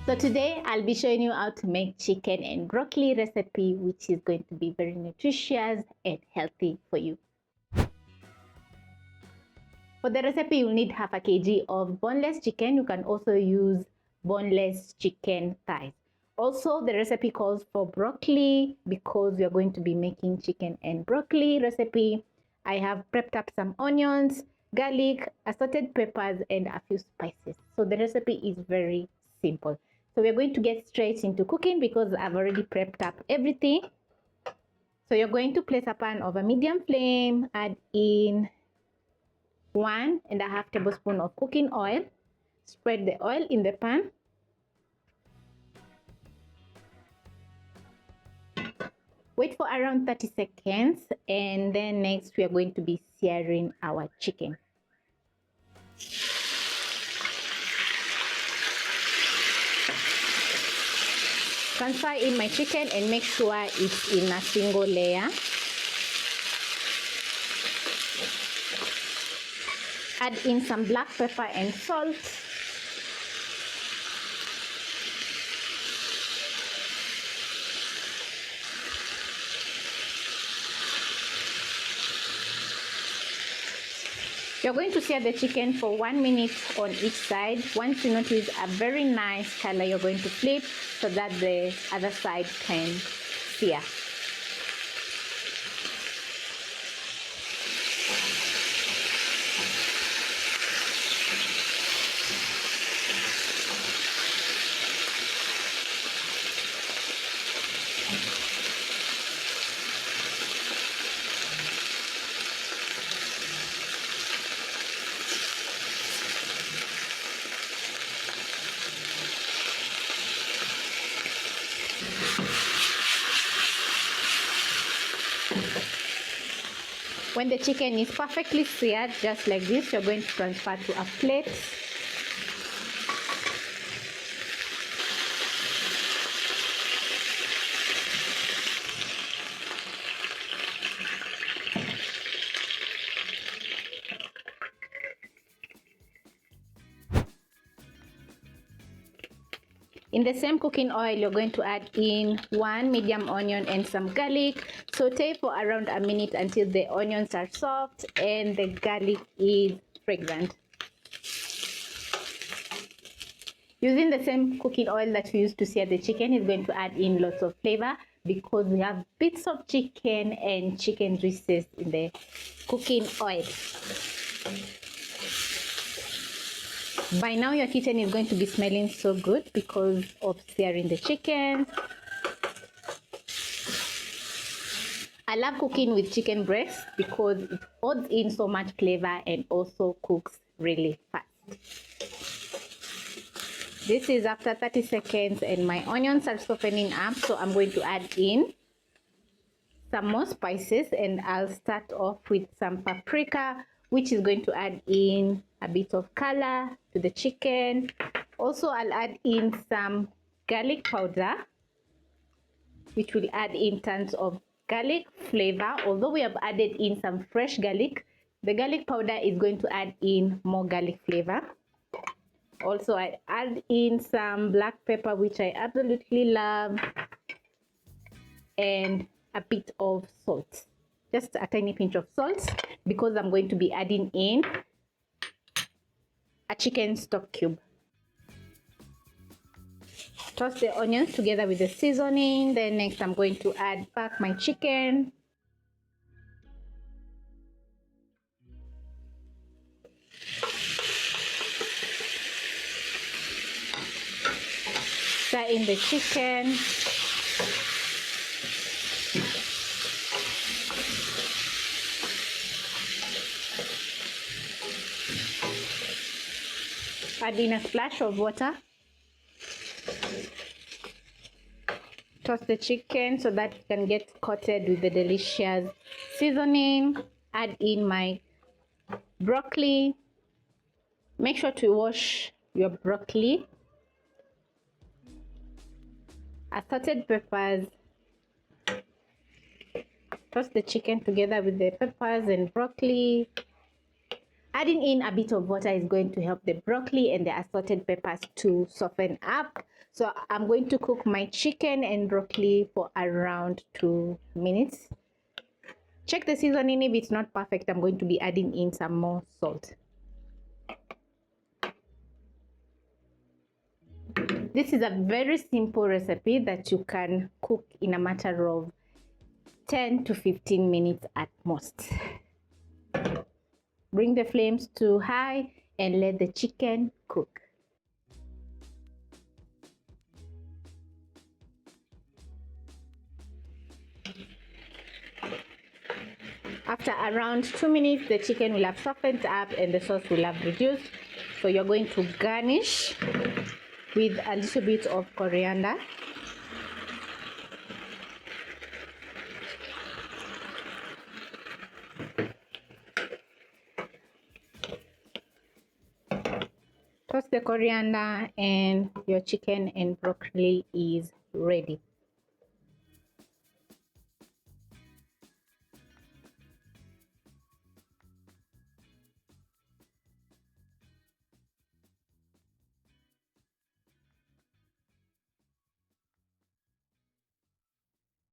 So today I'll be showing you how to make chicken and broccoli recipe, which is going to be very nutritious and healthy for you. For the recipe, you'll need half a kg of boneless chicken. You can also use boneless chicken thighs. Also, the recipe calls for broccoli because we are going to be making chicken and broccoli recipe. I have prepped up some onions, garlic, assorted peppers, and a few spices. So the recipe is very simple. So we're going to get straight into cooking because I've already prepped up everything. So you're going to place a pan over medium flame, add in 1.5 tablespoons of cooking oil. Spread the oil in the pan. Wait for around 30 seconds, and then next we are going to be searing our chicken. Transfer in my chicken and make sure it's in a single layer. Add in some black pepper and salt. You're going to sear the chicken for 1 minute on each side. Once you notice a very nice color, you're going to flip so that the other side can sear. When the chicken is perfectly seared, just like this, you're going to transfer to a plate. In the same cooking oil, you're going to add in 1 medium onion and some garlic. Saute for around a minute until the onions are soft and the garlic is fragrant. Using the same cooking oil that we used to sear the chicken is going to add in lots of flavor because we have bits of chicken and chicken juices in the cooking oil. By now your kitchen is going to be smelling so good because of searing the chicken. I love cooking with chicken breast because it adds in so much flavor and also cooks really fast. This is after 30 seconds and my onions are softening up, so I'm going to add in some more spices, and I'll start off with some paprika, which is going to add in a bit of color to the chicken. Also, I'll add in some garlic powder, which will add in tons of garlic flavor. Although we have added in some fresh garlic, the garlic powder is going to add in more garlic flavor. Also, I add in some black pepper, which I absolutely love, and a bit of salt, just a tiny pinch of salt, because I'm going to be adding in a chicken stock cube. Toss the onions together with the seasoning. Then next I'm going to add back my chicken. Stir in the chicken. Add in a splash of water. Toss the chicken so that it can get coated with the delicious seasoning. Add in my broccoli. Make sure to wash your broccoli. Assorted peppers. Toss the chicken together with the peppers and broccoli. Adding in a bit of water is going to help the broccoli and the assorted peppers to soften up. So I'm going to cook my chicken and broccoli for around 2 minutes. Check the seasoning. If it's not perfect, I'm going to be adding in some more salt. This is a very simple recipe that you can cook in a matter of 10 to 15 minutes at most. Bring the flames to high and let the chicken cook. After around 2 minutes, the chicken will have softened up and the sauce will have reduced. So you're going to garnish with a little bit of coriander. Toss the coriander and your chicken and broccoli is ready.